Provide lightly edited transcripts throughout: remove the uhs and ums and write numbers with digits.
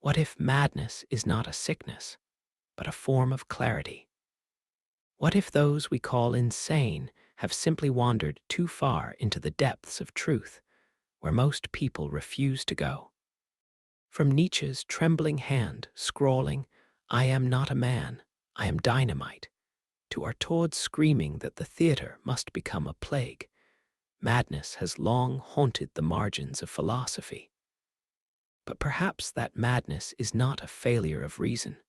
What if madness is not a sickness, but a form of clarity? What if those we call insane have simply wandered too far into the depths of truth, where most people refuse to go? From Nietzsche's trembling hand scrawling, "I am not a man, I am dynamite," to Artaud's screaming that the theater must become a plague, madness has long haunted the margins of philosophy. But perhaps that madness is not a failure of reason,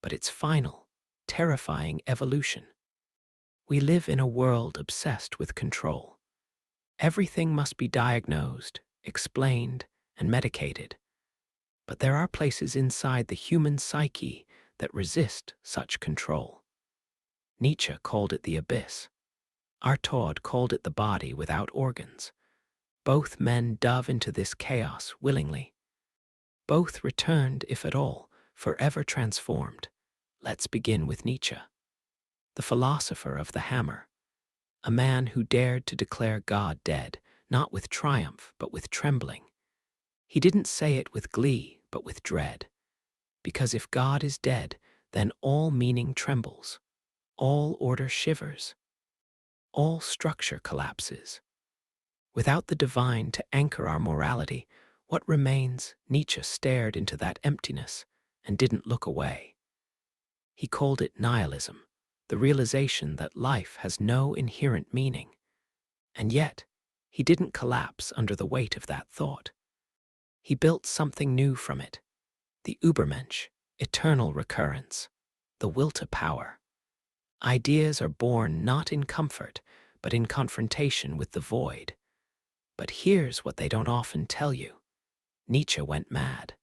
but its final, terrifying evolution. We live in a world obsessed with control. Everything must be diagnosed, explained, and medicated. But there are places inside the human psyche that resist such control. Nietzsche called it the abyss. Artaud called it the body without organs. Both men dove into this chaos willingly. Both returned, if at all, forever transformed. Let's begin with Nietzsche, the philosopher of the hammer, a man who dared to declare God dead, not with triumph, but with trembling. He didn't say it with glee, but with dread. Because if God is dead, then all meaning trembles, all order shivers, all structure collapses. Without the divine to anchor our morality, what remains? Nietzsche stared into that emptiness and didn't look away. He called it nihilism, the realization that life has no inherent meaning. And yet, he didn't collapse under the weight of that thought. He built something new from it, the Übermensch, eternal recurrence, the will to power. Ideas are born not in comfort, but in confrontation with the void. But here's what they don't often tell you. Nietzsche went mad.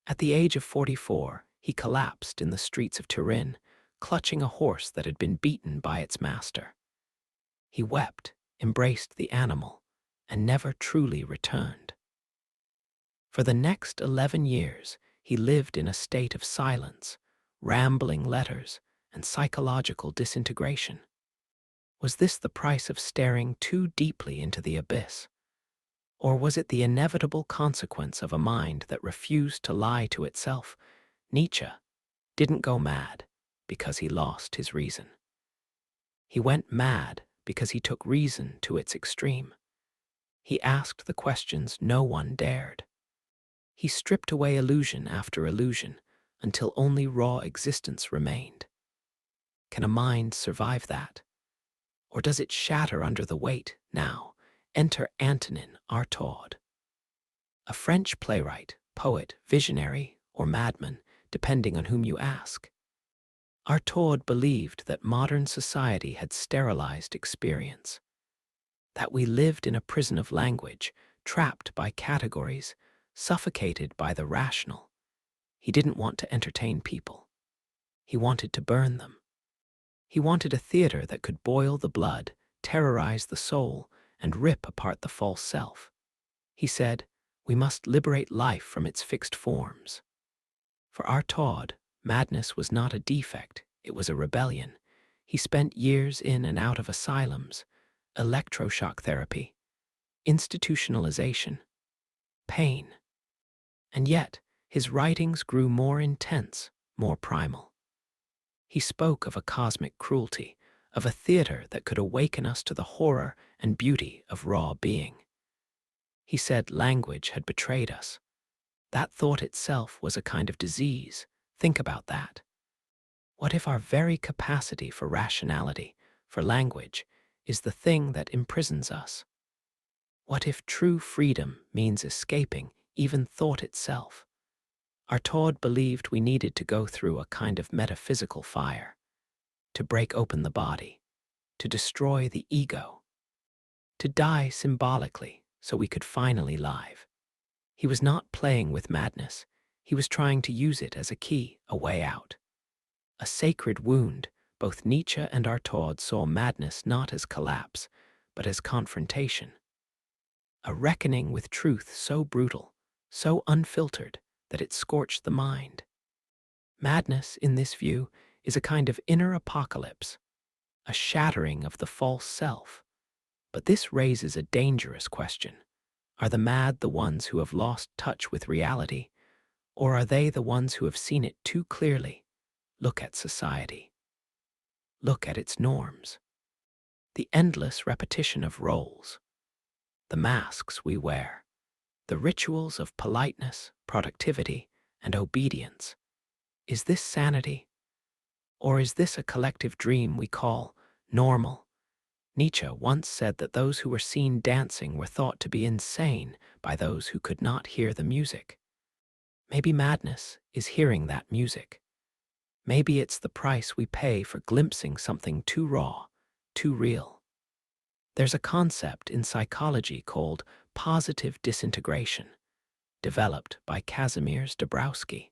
At the age of 44, he collapsed in the streets of Turin, clutching a horse that had been beaten by its master. He wept, embraced the animal, and never truly returned. For the next 11 years, he lived in a state of silence, rambling letters, and psychological disintegration. Was this the price of staring too deeply into the abyss? Or was it the inevitable consequence of a mind that refused to lie to itself? Nietzsche didn't go mad because he lost his reason. He went mad because he took reason to its extreme. He asked the questions no one dared. He stripped away illusion after illusion until only raw existence remained. Can a mind survive that? Or does it shatter under the weight now? Enter Antonin, Artaud, a French playwright, poet, visionary, or madman, depending on whom you ask. Artaud believed that modern society had sterilized experience, that we lived in a prison of language, trapped by categories, suffocated by the rational. He didn't want to entertain people. He wanted to burn them. He wanted a theater that could boil the blood, terrorize the soul, and rip apart the false self. He said, we must liberate life from its fixed forms. For Artaud, madness was not a defect, it was a rebellion. He spent years in and out of asylums, electroshock therapy, institutionalization, pain. And yet, his writings grew more intense, more primal. He spoke of a cosmic cruelty, of a theater that could awaken us to the horror and beauty of raw being. He said language had betrayed us. That thought itself was a kind of disease. Think about that. What if our very capacity for rationality, for language, is the thing that imprisons us? What if true freedom means escaping even thought itself? Artaud believed we needed to go through a kind of metaphysical fire, to break open the body, to destroy the ego, to die symbolically so we could finally live. He was not playing with madness. He was trying to use it as a key, a way out. A sacred wound. Both Nietzsche and Artaud saw madness not as collapse, but as confrontation. A reckoning with truth so brutal, so unfiltered, that it scorched the mind. Madness, in this view, is a kind of inner apocalypse, a shattering of the false self. But this raises a dangerous question. Are the mad the ones who have lost touch with reality, Or are they the ones who have seen it too clearly? Look at society. Look at its norms. The endless repetition of roles. The masks we wear. The rituals of politeness, productivity, and obedience. Is this sanity? Or is this a collective dream we call normal? Nietzsche once said that those who were seen dancing were thought to be insane by those who could not hear the music. Maybe madness is hearing that music. Maybe it's the price we pay for glimpsing something too raw, too real. There's a concept in psychology called positive disintegration, developed by Kazimierz Dabrowski.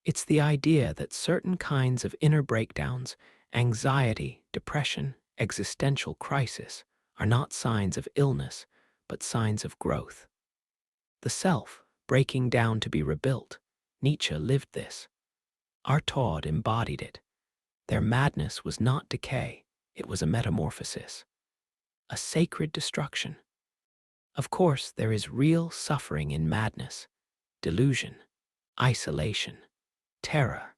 It's the idea that certain kinds of inner breakdowns, anxiety, depression, existential crisis, are not signs of illness, but signs of growth. The self, breaking down to be rebuilt. Nietzsche lived this. Artaud embodied it. Their madness was not decay, it was a metamorphosis, a sacred destruction. Of course, there is real suffering in madness, delusion, isolation, terror.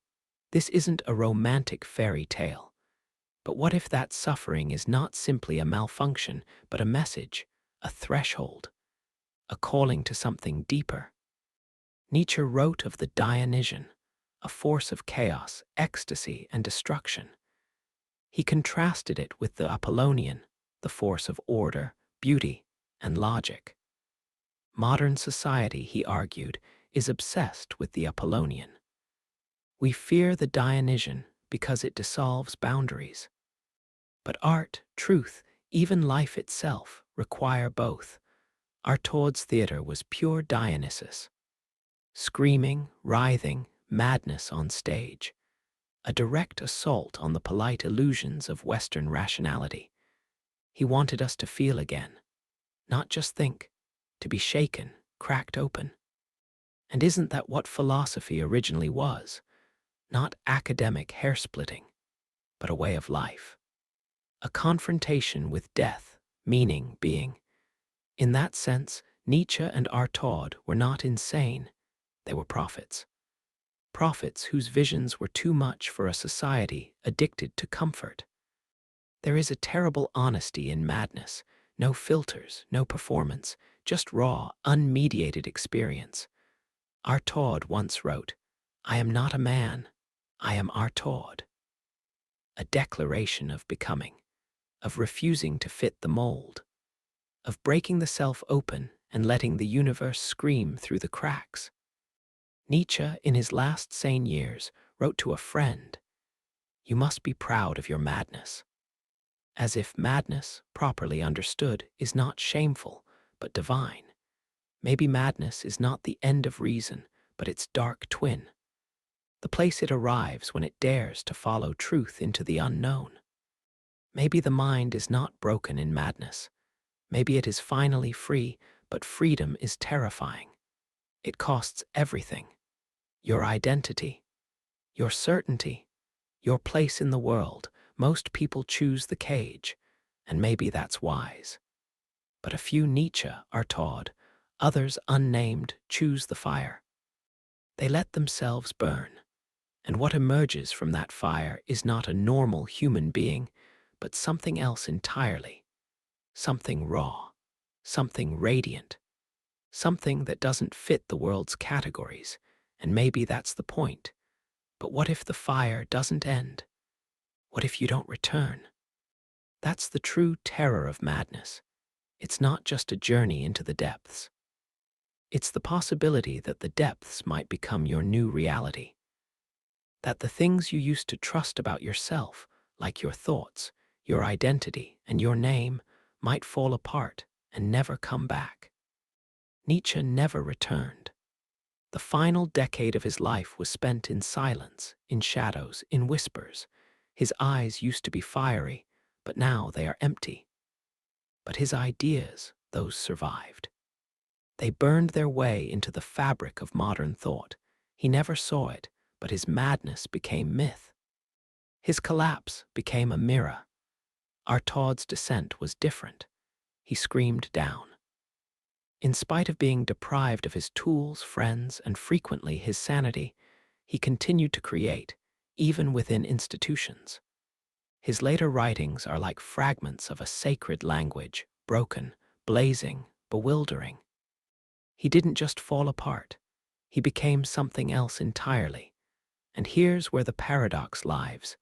This isn't a romantic fairy tale. But what if that suffering is not simply a malfunction, but a message, a threshold, a calling to something deeper? Nietzsche wrote of the Dionysian, a force of chaos, ecstasy, and destruction. He contrasted it with the Apollonian, the force of order, beauty, and logic. Modern society, he argued, is obsessed with the Apollonian. We fear the Dionysian because it dissolves boundaries. But art, truth, even life itself require both. Artaud's theater was pure Dionysus. Screaming, writhing, madness on stage. A direct assault on the polite illusions of Western rationality. He wanted us to feel again, not just think, to be shaken, cracked open. And isn't that what philosophy originally was? Not academic hair-splitting, but a way of life. A confrontation with death, meaning, being. In that sense, Nietzsche and Artaud were not insane, they were prophets. Prophets whose visions were too much for a society addicted to comfort. There is a terrible honesty in madness, no filters, no performance, just raw, unmediated experience. Artaud once wrote, "I am not a man, I am Artaud." A declaration of becoming, of refusing to fit the mold, of breaking the self open and letting the universe scream through the cracks. Nietzsche, in his last sane years, wrote to a friend, "You must be proud of your madness." As if madness, properly understood, is not shameful, but divine. Maybe madness is not the end of reason, but its dark twin. The place it arrives when it dares to follow truth into the unknown. Maybe the mind is not broken in madness. Maybe it is finally free, but freedom is terrifying. It costs everything. Your identity, your certainty, your place in the world. Most people choose the cage, and maybe that's wise. But a few Nietzsche, Artaud, others unnamed, choose the fire. They let themselves burn, and what emerges from that fire is not a normal human being, but something else entirely. Something raw, something radiant, something that doesn't fit the world's categories, and maybe that's the point. But what if the fire doesn't end? What if you don't return? That's the true terror of madness. It's not just a journey into the depths. It's the possibility that the depths might become your new reality. That the things you used to trust about yourself, like your thoughts, your identity, and your name, might fall apart and never come back. Nietzsche never returned. The final decade of his life was spent in silence, in shadows, in whispers. His eyes used to be fiery, but now they are empty. But his ideas, those survived. They burned their way into the fabric of modern thought. He never saw it, but his madness became myth. His collapse became a mirror. Artaud's descent was different. He screamed down. In spite of being deprived of his tools, friends, and frequently his sanity, he continued to create, even within institutions. His later writings are like fragments of a sacred language, broken, blazing, bewildering. He didn't just fall apart. He became something else entirely. And here's where the paradox lies.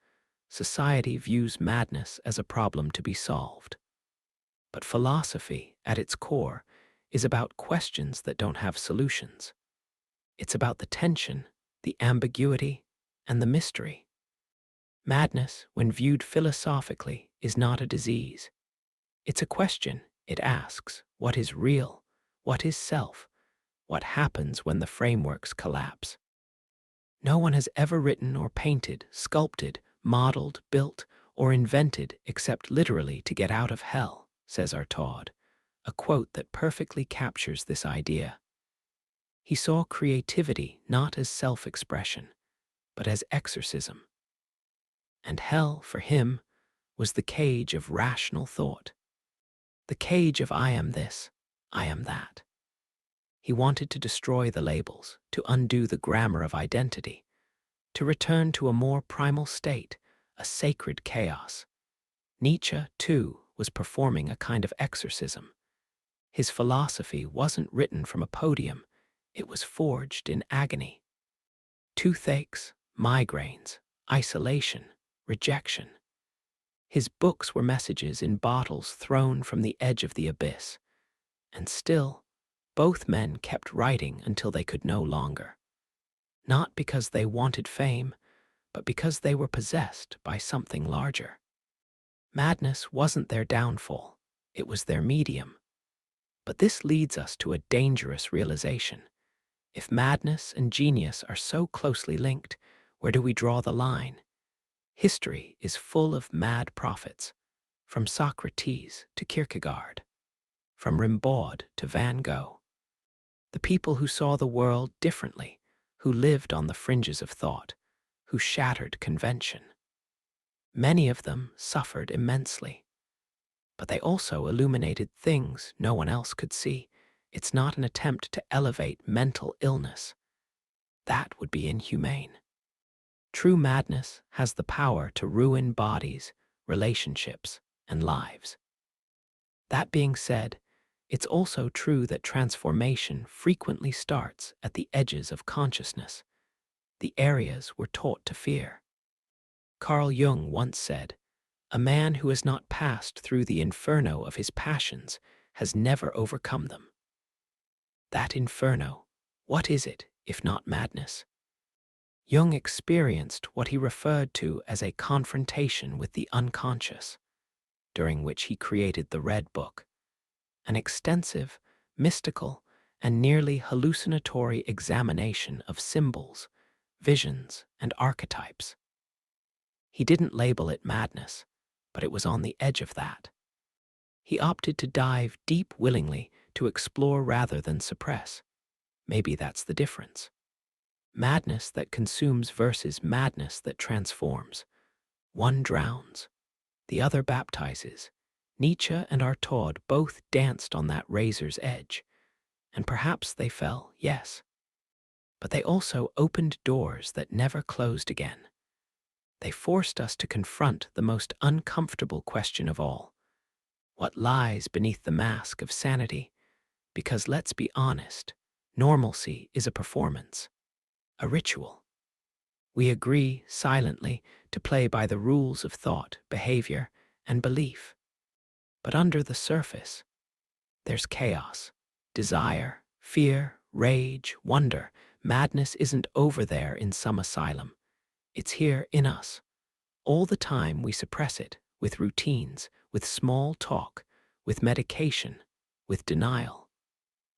Society views madness as a problem to be solved. But philosophy, at its core, is about questions that don't have solutions. It's about the tension, the ambiguity, and the mystery. Madness, when viewed philosophically, is not a disease. It's a question. It asks, what is real? What is self? What happens when the frameworks collapse? No one has ever written or painted, sculpted, modeled, built, or invented except literally to get out of hell, says Artaud, a quote that perfectly captures this idea. He saw creativity not as self-expression, but as exorcism. And hell, for him, was the cage of rational thought, the cage of I am this, I am that. He wanted to destroy the labels, to undo the grammar of identity, to return to a more primal state, a sacred chaos. Nietzsche, too, was performing a kind of exorcism. His philosophy wasn't written from a podium, it was forged in agony. Toothaches, migraines, isolation, rejection. His books were messages in bottles thrown from the edge of the abyss. And still, both men kept writing until they could no longer. Not because they wanted fame, but because they were possessed by something larger. Madness wasn't their downfall, it was their medium. But this leads us to a dangerous realization. If madness and genius are so closely linked, where do we draw the line? History is full of mad prophets, from Socrates to Kierkegaard, from Rimbaud to Van Gogh. The people who saw the world differently, who lived on the fringes of thought, who shattered convention. Many of them suffered immensely, but they also illuminated things no one else could see. It's not an attempt to elevate mental illness. That would be inhumane. True madness has the power to ruin bodies, relationships, and lives. That being said, it's also true that transformation frequently starts at the edges of consciousness, the areas we're taught to fear. Carl Jung once said, "A man who has not passed through the inferno of his passions has never overcome them." That inferno, what is it if not madness? Jung experienced what he referred to as a confrontation with the unconscious, during which he created the Red Book, an extensive, mystical, and nearly hallucinatory examination of symbols, visions, and archetypes. He didn't label it madness, but it was on the edge of that. He opted to dive deep willingly, to explore rather than suppress. Maybe that's the difference. Madness that consumes versus madness that transforms. One drowns, the other baptizes. Nietzsche and Artaud both danced on that razor's edge, and perhaps they fell, yes. But they also opened doors that never closed again. They forced us to confront the most uncomfortable question of all. What lies beneath the mask of sanity? Because let's be honest, normalcy is a performance, a ritual. We agree, silently, to play by the rules of thought, behavior, and belief. But under the surface, there's chaos, desire, fear, rage, wonder. Madness isn't over there in some asylum. It's here in us. All the time we suppress it, with routines, with small talk, with medication, with denial.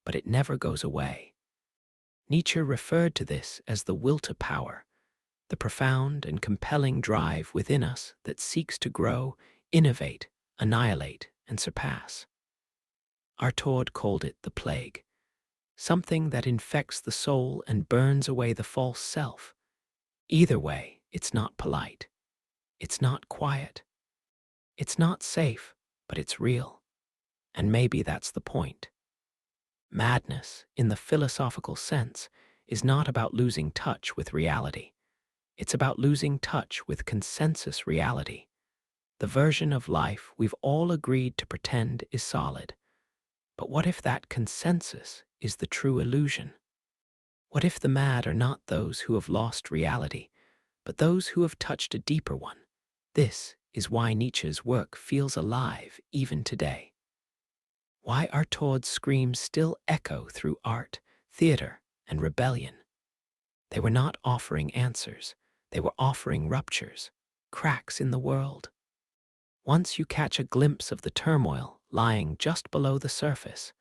But it never goes away. Nietzsche referred to this as the will to power, the profound and compelling drive within us that seeks to grow, innovate, annihilate, and surpass. Artaud called it the plague, something that infects the soul and burns away the false self. Either way, it's not polite. It's not quiet. It's not safe, but it's real. And maybe that's the point. Madness, in the philosophical sense, is not about losing touch with reality. It's about losing touch with consensus reality, the version of life we've all agreed to pretend is solid. But what if that consensus is the true illusion? What if the mad are not those who have lost reality, but those who have touched a deeper one? This is why Nietzsche's work feels alive even today. Why Artaud's screams still echo through art, theater, and rebellion. They were not offering answers. They were offering ruptures, cracks in the world. Once you catch a glimpse of the turmoil lying just below the surface,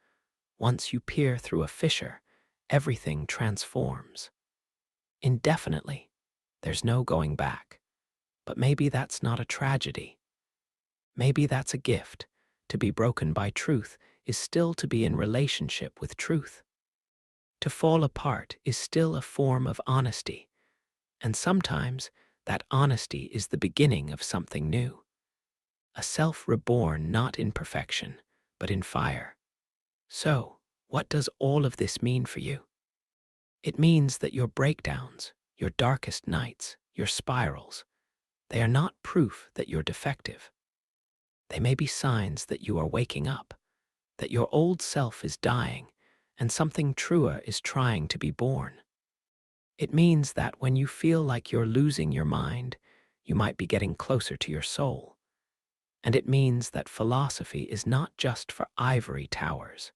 once you peer through a fissure, everything transforms. Indefinitely, there's no going back. But maybe that's not a tragedy. Maybe that's a gift. To be broken by truth is still to be in relationship with truth. To fall apart is still a form of honesty, and sometimes that honesty is the beginning of something new. A self reborn not in perfection, but in fire. So, what does all of this mean for you? It means that your breakdowns, your darkest nights, your spirals, they are not proof that you're defective. They may be signs that you are waking up, that your old self is dying, and something truer is trying to be born. It means that when you feel like you're losing your mind, you might be getting closer to your soul. And it means that philosophy is not just for ivory towers.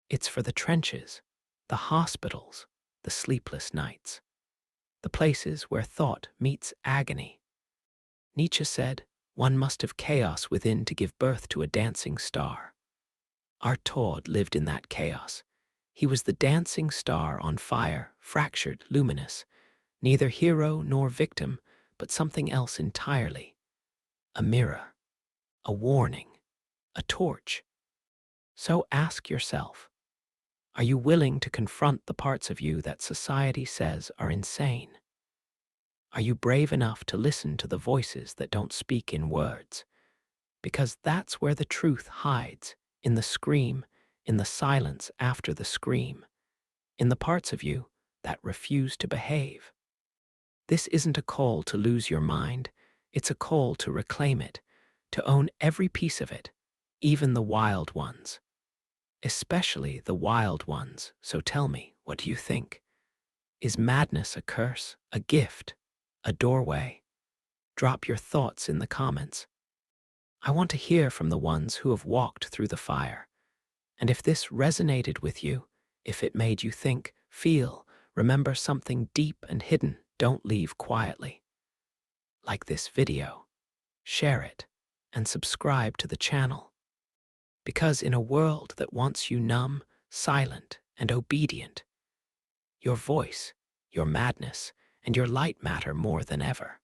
It's for the trenches, the hospitals, the sleepless nights, the places where thought meets agony. Nietzsche said, "One must have chaos within to give birth to a dancing star." Artaud lived in that chaos. He was the dancing star on fire, fractured, luminous, neither hero nor victim, but something else entirely. A mirror, a warning, a torch. So ask yourself, are you willing to confront the parts of you that society says are insane? Are you brave enough to listen to the voices that don't speak in words? Because that's where the truth hides, in the scream, in the silence after the scream, in the parts of you that refuse to behave. This isn't a call to lose your mind, it's a call to reclaim it, to own every piece of it, even the wild ones. Especially the wild ones, so tell me, what do you think? Is madness a curse, a gift, a doorway? Drop your thoughts in the comments. I want to hear from the ones who have walked through the fire. And if this resonated with you, if it made you think, feel, remember something deep and hidden, don't leave quietly. Like this video, share it, and subscribe to the channel. Because in a world that wants you numb, silent, and obedient, your voice, your madness, and your light matter more than ever.